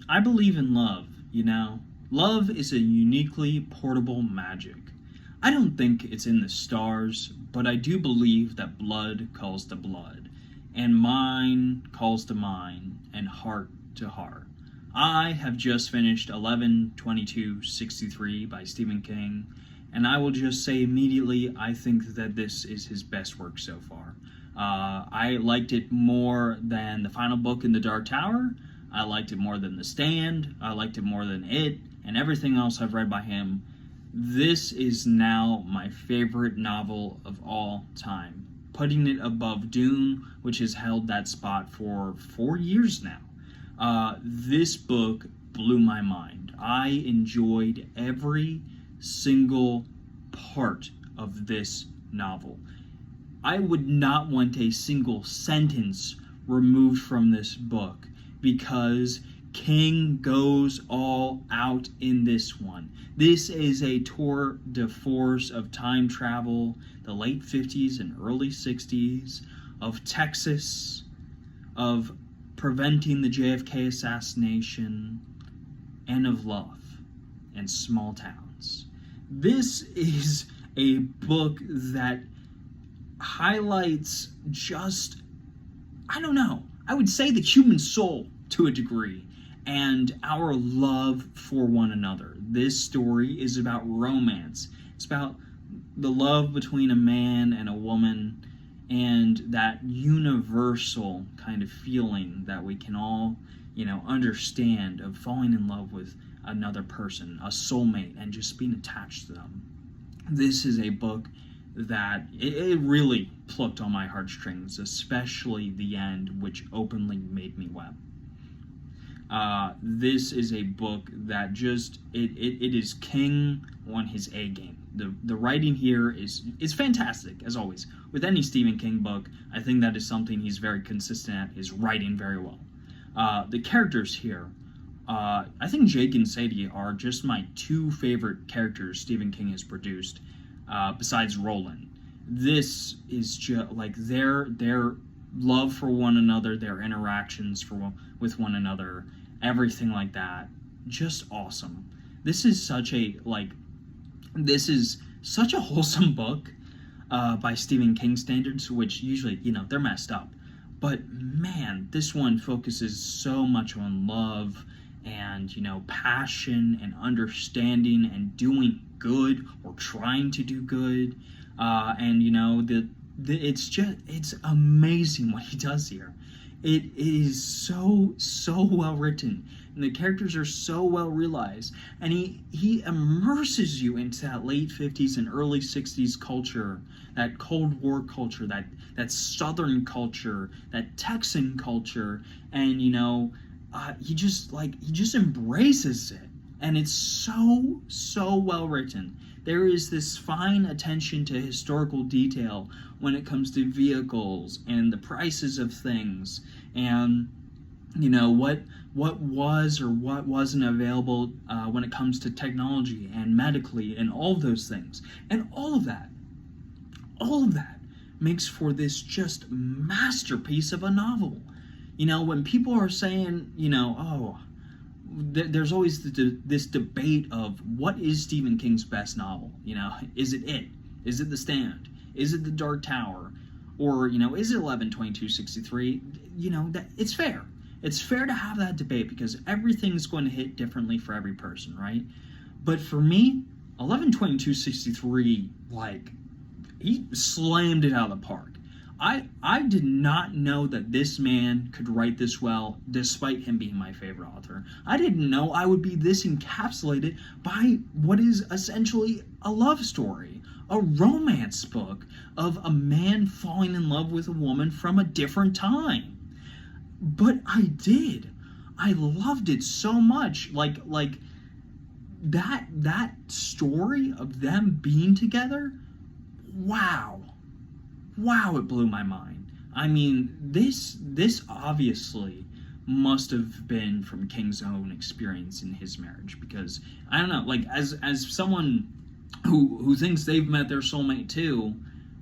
I believe in love, you know? Love is a uniquely portable magic. I don't think it's in the stars, but I do believe that blood calls to blood, and mind calls to mind, and heart to heart. I have just finished 11/22/63 by Stephen King, and I will just say immediately I think that this is his best work so far. I liked it more than the final book in The Dark Tower. I liked it more than The Stand. I liked it more than It, and everything else I've read by him. This is now my favorite novel of all time, putting it above Dune, which has held that spot for 4 years now. This book blew my mind. I enjoyed every single part of this novel. I would not want a single sentence removed from this book because King goes all out in this one. This is a tour de force of time travel, the late 50s and early 60s, of Texas, of preventing the JFK assassination, and of love and small towns. This is a book that highlights just, I don't know, I would say the human soul to a degree and our love for one another. This story is about romance. It's about the love between a man and a woman and that universal kind of feeling that we can all, understand of falling in love with another person, a soulmate, and just being attached to them. This is a book that it really plucked on my heartstrings, especially the end, which openly made me weep. This is a book that just it is King on his A game. The writing here is fantastic, as always. With any Stephen King book, I think that is something he's very consistent at, is writing very well. The characters here, I think Jake and Sadie are just my two favorite characters Stephen King has produced, besides Roland. This is just like their love for one another, their interactions with one another, everything like that. Just awesome. This is such a wholesome book, by Stephen King standards, which usually, they're messed up. But man, this one focuses so much on love and, passion and understanding and doing good or trying to do good. And, it's amazing what he does here. It is so well written, and the characters are so well realized, and he immerses you into that late 50s and early 60s culture, that Cold War culture, that Southern culture, that Texan culture, and he just embraces it, and it's so well written. There is this fine attention to historical detail when it comes to vehicles and the prices of things, and what was or what wasn't available, when it comes to technology and medically and all of those things, and all of that makes for this just masterpiece of a novel. When people are saying, there's always this debate of what is Stephen King's best novel. Is it It? Is it The Stand? Is it The Dark Tower? Or is it 11/22/63? That it's fair. It's fair to have that debate because everything's going to hit differently for every person, right? But for me, 11/22/63, he slammed it out of the park. I did not know that this man could write this well, despite him being my favorite author. I didn't know I would be this encapsulated by what is essentially a love story, a romance book of a man falling in love with a woman from a different time. But I did. I loved it so much. Like that story of them being together, wow, it blew my mind. I mean, this obviously must have been from King's own experience in his marriage, because I don't know, as someone who thinks they've met their soulmate too,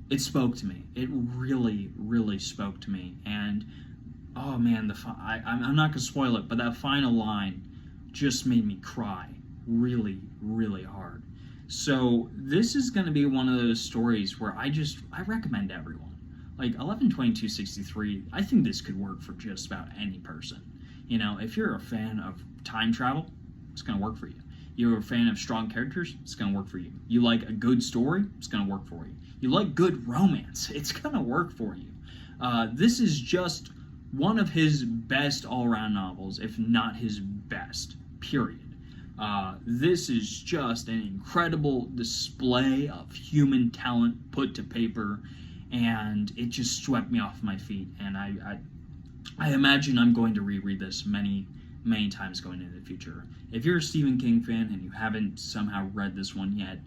it spoke to me. It really spoke to me. And oh man, I'm not gonna spoil it, but that final line just made me cry really, really hard. So this is going to be one of those stories where I recommend everyone. Like 11/22/63, I think this could work for just about any person. You know, if you're a fan of time travel, it's going to work for you. You're a fan of strong characters, it's going to work for you. You like a good story, it's going to work for you. You like good romance, it's going to work for you. This is just one of his best all-around novels, if not his best, period. This is just an incredible display of human talent put to paper, and it just swept me off my feet. And I imagine I'm going to reread this many, many times going into the future. If you're a Stephen King fan and you haven't somehow read this one yet,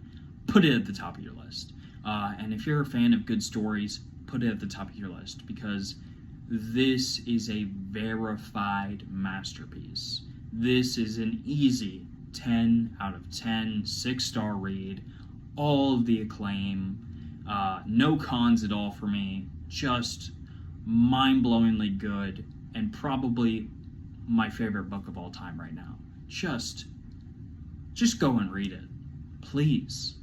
put it at the top of your list. And if you're a fan of good stories, put it at the top of your list, because this is a verified masterpiece. This is an easy 10 out of 10, 6-star read, all of the acclaim, no cons at all for me, just mind-blowingly good, and probably my favorite book of all time right now. Just go and read it, please.